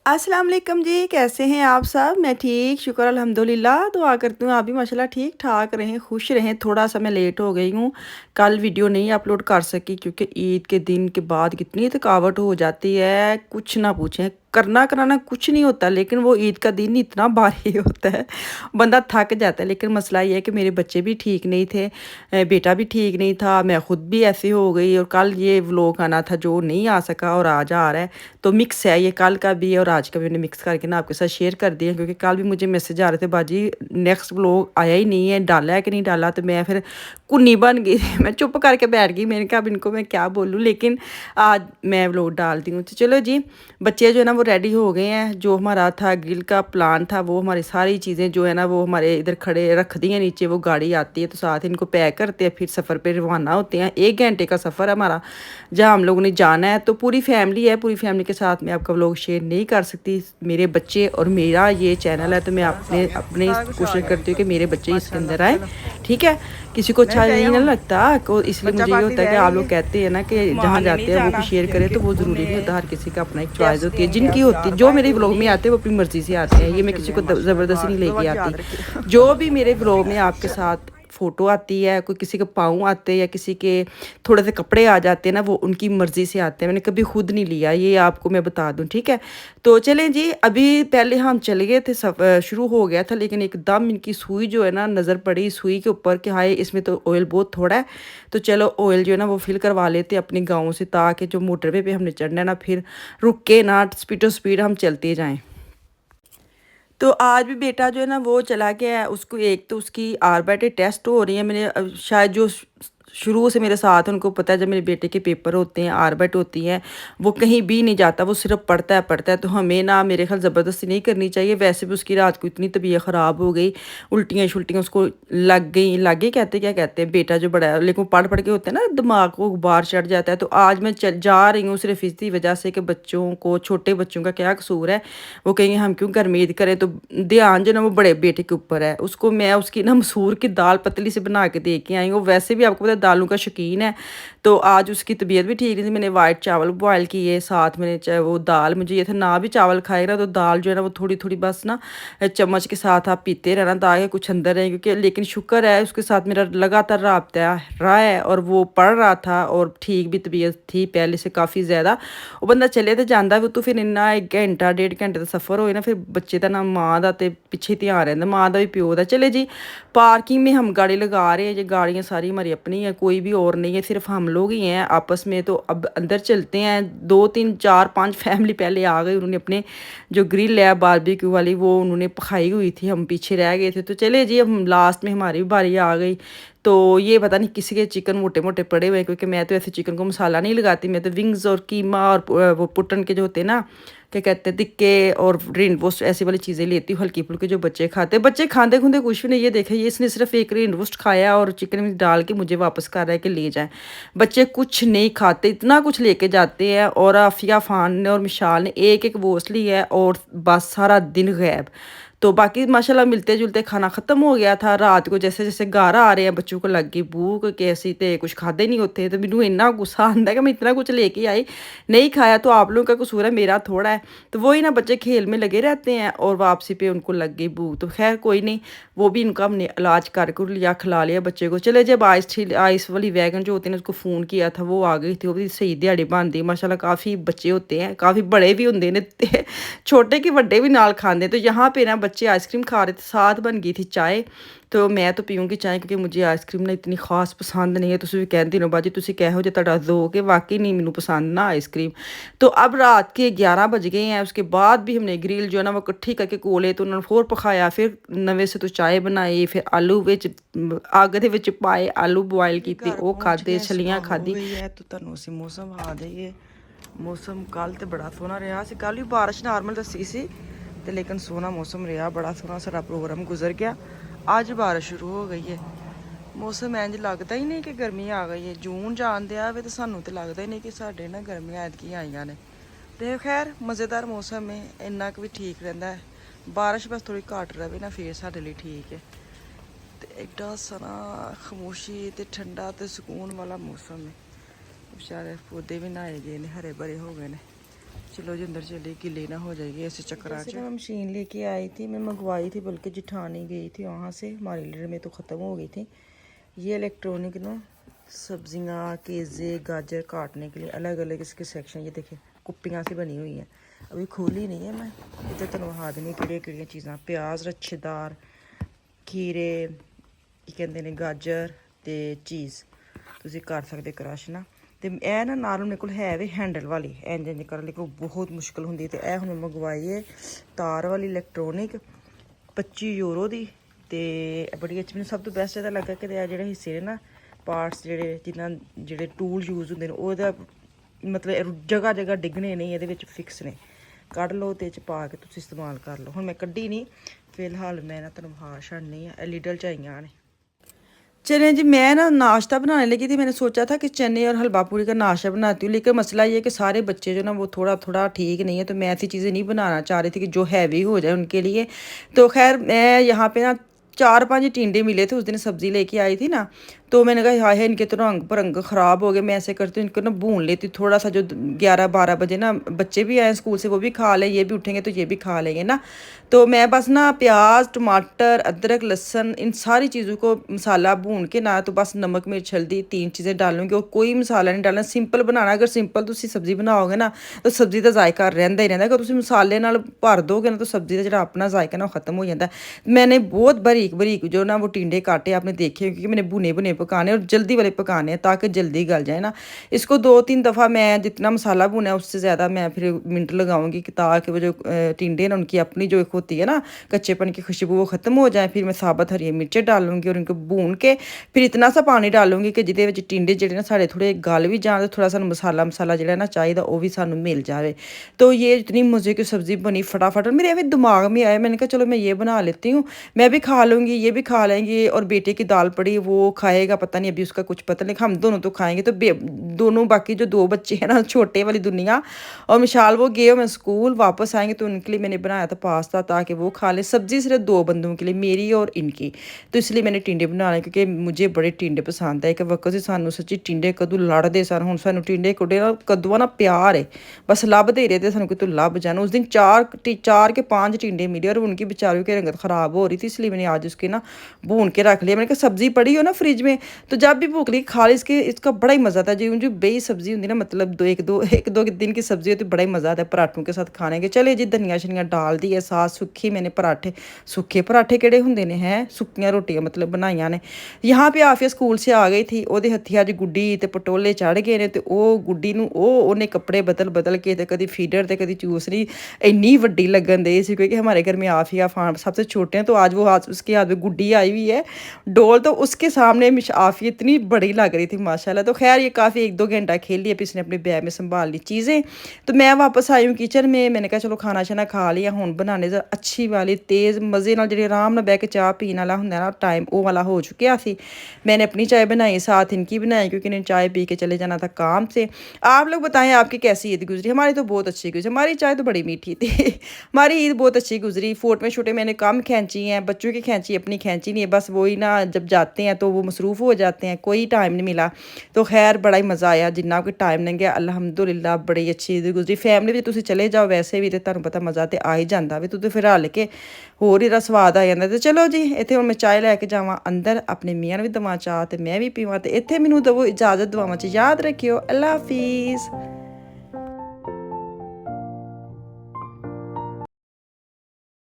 अस्सलाम वालेकुम जी, कैसे हैं आप सब? मैं ठीक, शुक्र अल्हम्दुलिल्लाह। दुआ करती हूँ आप भी माशाल्लाह ठीक-ठाक रहें, खुश रहें। थोड़ा-सा मैं लेट हो गई हूँ, कल वीडियो नहीं अपलोड कर सकी क्योंकि ईद के दिन के बाद कितनी थकावट हो जाती है, कुछ ना पूछें। करना कराना कुछ नहीं होता, लेकिन वो ईद का दिन इतना भारी होता है, बंदा थक जाता है। लेकिन मसला ये है कि मेरे बच्चे भी ठीक नहीं थे, बेटा भी ठीक नहीं था, मैं खुद भी ऐसी हो गई और कल ये व्लॉग आना था जो नहीं आ सका और आज आ रहा है। तो मिक्स है ये, कल का भी और आज का भी मैंने मिक्स करके ना आपके साथ शेयर कर दिया, क्योंकि कल भी मुझे मैसेज आ रहे थे बाजी नेक्स्ट व्लॉग आया ही नहीं है, डाला है कि नहीं डाला। तो मैं फिर कुन्नी बन गई थी, मैं चुप करके बैठ गई। मैंने कहा अब इनको मैं क्या बोलूँ, लेकिन आज मैं व्लॉग डाल दी हूँ। तो चलो जी, बच्चे जो है ना वो रेडी हो गए हैं। जो हमारा था ग्रिल का प्लान था, वो हमारी सारी चीज़ें जो है ना वो हमारे इधर खड़े रख दी हैं नीचे। वो गाड़ी आती है तो साथ इनको पैक करते हैं, फिर सफ़र पे रवाना होते हैं। 1 घंटे का सफ़र है हमारा, जहाँ हम लोगों ने जाना है। तो पूरी फैमिली है, पूरी फैमिली के साथ मैं आपका व्लॉग शेयर नहीं कर सकती। मेरे बच्चे और मेरा ये चैनल है, तो मैं अपने अपने कोशिश करती हूँ कि मेरे बच्चे इसके अंदर आए, ठीक है। किसी को अच्छा नहीं ना लगता, को इसलिए मुझे ये होता है कि आप लोग कहते हैं ना कि जहाँ जाते हैं वो भी शेयर करें, तो वो ज़रूरी नहीं होता। हर किसी का अपना एक चॉइस होती है, जिनकी होती है। जो मेरे व्लॉग में आते हैं वो अपनी मर्ज़ी से आते हैं, ये मैं किसी को ज़बरदस्ती नहीं लेके आती। जो भी मेरे व्लॉग में आपके साथ फ़ोटो आती है, कोई किसी के पाँव आते हैं या किसी के थोड़े से कपड़े आ जाते हैं ना, वो उनकी मर्ज़ी से आते हैं। मैंने कभी खुद नहीं लिया, ये आपको मैं बता दूं, ठीक है। तो चलें जी, अभी पहले हम चले गए थे, शुरू हो गया था, लेकिन एकदम इनकी सुई जो है ना नज़र पड़ी सुई के ऊपर कि हाय इसमें तो ऑयल बहुत थोड़ा है। तो चलो ऑयल जो है ना वो फिल करवा लेते अपने गाँव से, ताकि जो मोटरवे पे हमने चढ़ना है ना, फिर रुक के ना स्पीडो स्पीड हम चलते जाएँ। तो आज भी बेटा जो है ना वो चला गया है। उसको एक तो उसकी आरबीआईटी टेस्ट हो रही है। मैंने शायद जो शुरू से मेरे साथ है, उनको पता है जब मेरे बेटे के पेपर होते हैं, आरबीआईटी होती हैं, वो कहीं भी नहीं जाता, वो सिर्फ पढ़ता है पढ़ता है। तो हमें ना मेरे ख्याल ज़बरदस्ती नहीं करनी चाहिए। वैसे भी उसकी रात को इतनी तबीयत ख़राब हो गई, उल्टियाँ शुल्टियाँ उसको लग गई, कहते क्या कहते हैं, बेटा जो बड़ा है, लेकिन पढ़ पढ़ के होते हैं ना दिमाग को गुबार चढ़ जाता है। तो आज मैं जा रही हूँ सिर्फ इसी वजह से कि बच्चों को, छोटे बच्चों का क्या कसूर है, वो कहेंगे हम क्यों घर में ईद करें। तो ध्यान जो ना वो बड़े बेटे के ऊपर है। उसको मैं उसकी ना मसूर की दाल पतली से बना के दे के आई हूँ। वैसे भी आपको पता है दालों का शौकीन है। तो आज उसकी तबीयत भी ठीक नहीं थी, मैंने वाइट चावल बॉयल किए, साथ मैंने वो दाल, मुझे ये था ना भी चावल खाएगा तो दाल जो है ना वो थोड़ी थोड़ी बस ना चम्मच के साथ आप पीते रहना ताकि कुछ अंदर रहे। क्योंकि लेकिन शुक्र है उसके साथ मेरा लगातार रहा रहा है, और वो पढ़ रहा था और ठीक भी तबीयत थी पहले से काफ़ी ज़्यादा। वो बंदा चले तो जाता वो, तो फिर इन्ना 1 घंटा 1.5 घंटे का सफ़र होए ना, फिर बच्चे का ना माँ का तो पिछे ध्यान रहता, माँ का भी प्यो का। चले जी, पार्किंग में हम गाड़ी लगा रहे हैं। ये गाड़ियाँ सारी हमारी अपनी है, कोई भी और नहीं है, सिर्फ हम लोग ही हैं आपस में। तो अब अंदर चलते हैं। 2 3 4 5 फैमिली पहले आ गई, उन्होंने अपने जो ग्रिल है बारबेक्यू वाली वो उन्होंने पकाई हुई थी, हम पीछे रह गए थे। तो चले जी, अब लास्ट में हमारी भी बारी आ गई। तो ये पता नहीं किसी के चिकन मोटे मोटे पड़े हुए हैं, क्योंकि मैं तो ऐसे चिकन को मसाला नहीं लगाती। मैं तो विंग्स और कीमा और वो पुटन के जो होते हैं ना, क्या कहते हैं, टिक्के और रेन रोस्ट, ऐसी वाली चीज़ें लेती हूँ हल्की फुल्की, जो बच्चे खाते हैं। बच्चे खाते खुंदे कुछ भी नहीं। ये देखे, ये इसने सिर्फ एक रेन रोस्ट खाया और चिकन में डाल के मुझे वापस कर रहा है कि ले जाएं। बच्चे कुछ नहीं खाते, इतना कुछ लेके जाते हैं। और आफिया फ़ान ने और मिशाल ने एक एक वोस्ट ली है और बस सारा दिन गैब। तो बाकी माशाल्लाह मिलते जुलते खाना ख़त्म हो गया था। रात को जैसे जैसे घर आ रहे हैं बच्चों को लग गई भूख कि ऐसी तो कुछ खाते नहीं होते। तो मैनू इन्ना गुस्सा आंदा है कि मैं इतना कुछ लेके आई, नहीं खाया तो आप लोगों का कसूर है, मेरा थोड़ा है। तो वही ना, बच्चे खेल में लगे रहते हैं और वापसी पे उनको लग गई भूख। तो खैर कोई नहीं, वो भी इनका हमने इलाज करके लिया, खिला लिया बच्चे को। चले जब आइस वाली वैगन जो होती है ना, उसको फ़ोन किया था, वो आ गई थी। वो भी सही दिहाड़ी बनती माशाल्लाह। काफ़ी बच्चे होते हैं, काफ़ी बड़े भी होंगे ने, छोटे के बड़े भी नाल खाते। तो यहाँ पे ना बच्चे आइसक्रीम खा रहे थे, साथ बन गई थी चाय। तो मैं तो पीऊँगी चाय, क्योंकि मुझे आइसक्रीम ना इतनी खास पसंद नहीं है। तुम भी कहते हो बाजी तुम कहो जो तुहाडा ज़ोक है, वाकई नहीं मैनू पसंद ना आइसक्रीम। तो अब रात के 11 बज गए हैं। उसके बाद भी हमने ग्रिल जो है ना वो इकट्ठी करके कोले तो उन्होंने होर पकाया, फिर नवे से तो चाय बनाई, फिर आलू विच अग दे विच पाए, आलू बॉयल किए, वो खाधे, छलियां खाधी। तो तुहानू असीं मौसम आ जाइए। मौसम कल तो बड़ा सोहना रहा, कल भी बारिश नॉर्मल दसी सी, तो लेकिन सोहना मौसम रहा, बड़ा सोहना सारा प्रोग्राम गुजर गया। अज बारिश शुरू हो गई है। मौसम इंज लगता ही नहीं कि गर्मी आ गई है। जून जान दिया वे तो सानू तो लगता ही नहीं कि साढ़े ना गर्मियाँ ऐतकी आईयां ने। तो खैर मज़ेदार मौसम है, इन्ना क भी ठीक रहिंदा है। बारिश बस थोड़ी घट रहे ना, फिर साढ़े लिए ठीक है। तो एडा सारा खामोशी तो ठंडा तो सुकून वाला मौसम है। बेचारे पौधे भी नहाए गए ने, हरे भरे हो गए ने। चलो जी अंदर चले, गिले ना हो जाएगी ऐसे चक्कर। जैसे मैं मशीन लेके आई थी, मैं मंगवाई थी, बल्कि जिठानी गई थी वहाँ से, हमारी लीडर में तो ख़त्म हो गई थी। ये इलेक्ट्रॉनिक ना सब्जियाँ, केज़े, गाजर काटने के लिए अलग अलग इसके सेक्शन, ये देखिए कुप्पियाँ सी बनी हुई हैं। अभी खोली नहीं है मैं, इधर तुहानू वहा देनी किहड़ियां चीज़ां, प्याज रच्छेदार, खीरे, की कहते हैं गाजर ते चीज़ तुसीं कर सकते क्रश ना। तो यह ना नाल मेरे को है भी हैंडल वाली, इंज इंज करने को बहुत मुश्किल होंगी। तो यह हुण मंगवाई है तार वाली इलेक्ट्रॉनिक 25 यूरो की। तो बड़ी अच्छी, मैंने सब तो बेस्ट यह लगा कि जो हिस्से ने ना पार्ट्स जो टूल यूज़ होंगे वो मतलब जगह जगह डिगने नहीं, ये फिक्स ने, कढ़ लो तो पा के तुम इस्तेमाल कर लो। हुण मैं कड्ढी नहीं, फिलहाल मैं ना तुहानू विखा छड्डनी है। लिडल च आईयां ने। चले जी, मैं ना नाश्ता बनाने लगी थी। मैंने सोचा था कि चने और हलवा पूरी का नाश्ता बनाती हूँ, लेकिन मसला ये है कि सारे बच्चे जो ना वो थोड़ा थोड़ा ठीक नहीं है, तो मैं ऐसी चीज़ें नहीं बनाना चाह रही थी कि जो हैवी हो जाए उनके लिए। तो खैर मैं यहाँ पे ना 4-5 टिंडे मिले थे, उस दिन सब्ज़ी लेके आई थी ना, तो मैंने कहा हाय इनके तो रंग परंग ख़राब हो गए। मैं ऐसे करती हूँ इनको ना भून लेती हूँ थोड़ा सा, जो 11-12 बजे ना बच्चे भी आए स्कूल से, वो भी खा लें, ये भी उठेंगे तो ये भी खा लेंगे ना। तो मैं बस ना प्याज, टमाटर, अदरक, लहसुन, इन सारी चीज़ों को मसाला भून के ना, तो बस नमक मिर्च हल्दी 3 चीज़ें डालूंगी और कोई मसाला नहीं डालना। सिंपल बनाना, अगर सिंपल तुम सब्जी बनाओगे ना तो सब्जी का जायका रहिंदा ही रहिंदा। अगर तुम मसाले नाल भर दोगे ना तो सब्जी का जो अपना जायका ना खत्म हो जाता है। मैंने बहुत बारीक बारीक जो ना वो टिंडे काटे, आपने देखे, क्योंकि मैंने भुने भुने पकाने और जल्दी वाले पकाने हैं ताकि जल्दी गल जाए ना। इसको 2-3 दफ़ा मैं जितना मसाला भुना है उससे ज़्यादा मैं फिर मिनट लगाऊंगी कि ताकि वो जो टिंडे ना उनकी अपनी जो एक होती है ना कच्चेपन की खुशबू वो ख़त्म हो जाए। फिर मैं साबुत हरी मिर्चें डालूंगी और इनको भून के फिर इतना सा पानी डालूंगी कि जिहदे विच टिंडे जेह्ड़े ना साढ़े थोड़े गल भी जान, तो थोड़ा सानू मसाला मसाला जेह्ड़ा ना चाहिए वो भी सानू मिल जाए। तो ये इतनी मज़े की सब्ज़ी बनी फटाफट, और मेरे अभी दिमाग में आया, मैंने कहा चलो मैं ये बना लेती हूँ, मैं भी खा लूँगी, ये भी खा लेंगे, और बेटे की दाल पड़ी वो खाएगा, पता नहीं अभी उसका कुछ पता नहीं, हम दोनों तो खाएंगे। तो दोनों बाकी जो 2 बच्चे हैं ना छोटे वाली दुनिया और मिशाल, वो गए मैं स्कूल, वापस आएंगे तो उनके लिए मैंने बनाया था पास्ता ताकि वो खा ले। सब्जी सिर्फ 2 बंदों के लिए, मेरी और इनकी, तो इसलिए मैंने टिंडे बनाने, क्योंकि मुझे बड़े टिंडे पसंद है। एक वक्त से सानू सच्ची टिंडे कदू लड़ते सन, हुण सानू टिंडे कुडे कद्दूआ ना प्यार है, बस लभदे ही रहते सानू कि तू लभ जाना। उस दिन 4 के 5 टिंडे मिले और उनकी बेचारियों की रंगत ख़राब हो रही थी, इसलिए मैंने आज उसके ना भून के रख लिया। मैंने कहा सब्जी पड़ी हो ना फ्रिज में तो जब भी भूख लगी खा ली। इसका बड़ा ही मज़ा था जी, जो बेई सब्जी होती ना, मतलब एक दो दिन की सब्जी होती, बड़ा ही मज़ा आता है पराठों के साथ खाने के। चले जी धनिया शनिया डाल दी है साथ, सुखी मैंने पराठे, सुखे पराठे किहड़े हुंदे ने हैं, सुक्कियां रोटियां मतलब बनाइयां ने। यहाँ पे आफिया स्कूल से आ गई थी, ओहदे हत्थी अज गुड्डी ते पटोले चढ़ गए ने, ते ओह गुड्डी नूं ओहने कपड़े बदल बदल के ते कदी फीडर ते कदी चूसनी इन्नी वड्डी लगन दे सी, क्योंकि हमारे घर में आफिया फान सबसे छोटे हैं, तो आज वो उसके हाथ में गुड्डी आई हुई है डोल, तो उसके सामने आफिया इतनी बड़ी लग रही थी माशाल्लाह। तो खैर ये काफ़ी 1-2 घंटा खेल लिया, फिर इसने अपने बैग में संभाल ली चीज़ें। तो मैं वापस आई हूँ किचन में, मैंने कहा चलो खाना शाना खा लिया, हुण बनाने जरा अच्छी वाली तेज़ मज़े नाल जिहड़ी आराम नाल बैठ के चाह पीने वाला हुंदा ना टाइम, वो वाला हो चुकिया सी। मैंने अपनी चाय बनाई, साथ इनकी बनाई, क्योंकि इन्हें चाय पी के चले जाना था काम से। आप लोग बताएं आपकी कैसी ईद गुजरी? हमारी तो बहुत अच्छी गुजरी, हमारी चाय तो बड़ी मीठी थी हमारी ईद बहुत अच्छी गुजरी। फोटो शूटें मैंने कम खींची हैं, बच्चों की खींची, अपनी खींची नहीं है, बस वही ना जब जाते हैं तो वो मसरूफ़ हो जाते हैं, कोई टाइम नहीं मिला। तो खैर बड़ा ही मज़ा आया, जिन्ना कोई टाइम लंघिया अल्हम्दुलिल्लाह बड़ी अच्छी ईद गुजरी। फैमिली भी तुसीं चले जाओ वैसे भी तो तुहानूं पता मज़ा तो आ ही जाता भी, तुसीं फिर हल के होर ही स्वाद आ जाता। तो चलो जी इत्थे हुण मैं चाय लैके जावां अंदर, अपने मियां नूं भी देवां चाह ते मैं भी पीवां, ते इत्थे मैनूं दवो इजाज़त, दुआवां च याद रखियो। अल्लाह हाफिज़।